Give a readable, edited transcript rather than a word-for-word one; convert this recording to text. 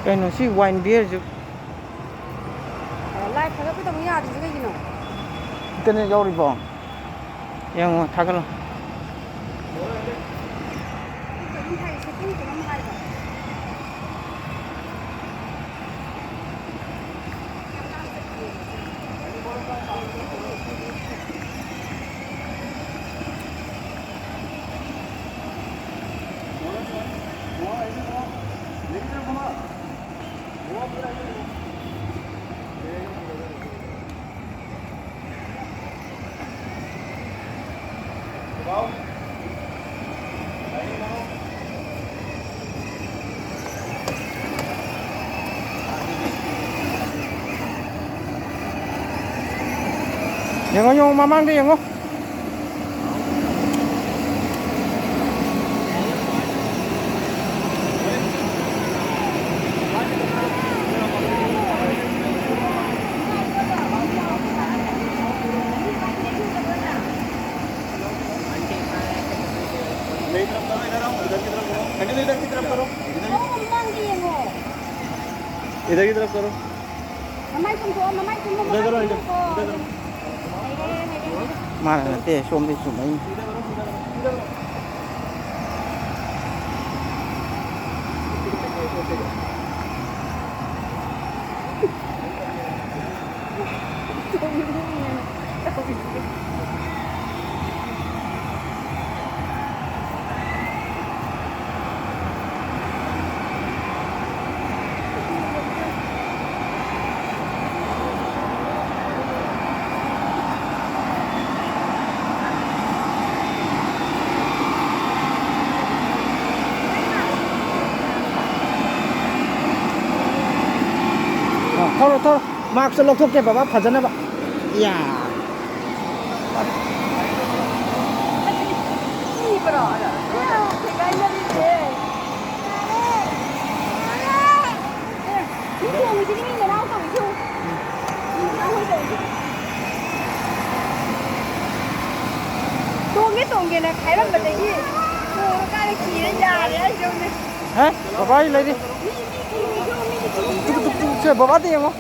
ꯀꯩꯅꯣ ꯁꯤ ꯋꯥꯏꯟ ꯕꯤꯌꯔꯁꯨ ꯂꯥꯏ ꯊꯥꯒꯠꯄꯗꯧ ꯌꯥꯗ꯭ꯔꯤꯁꯦ ꯀꯩꯒꯤꯅꯣ? ꯏꯟꯇꯔꯅꯦꯠ ꯌꯥꯎꯔꯤꯕꯣ? ꯌꯦꯡꯉꯣ ꯊꯥꯒꯠꯂꯣ. ꯀꯩꯅꯣꯝ ꯍꯥꯏ ꯁꯦꯠꯇꯤꯡ ꯀꯩꯅꯣꯝ ꯍꯥꯏꯕ. Yang mamang dia yang इधर की तरफ करो. mana nanti zoom di zoom ini. Thôi Mark sẽ lột thuốc cho bà bác thật dân đó bạn. Dạ. 똥개 나 갈만 받더니 또 까리 기는 자리야 좀. Hả? Bà bác lấy đi. Bà bác đi không?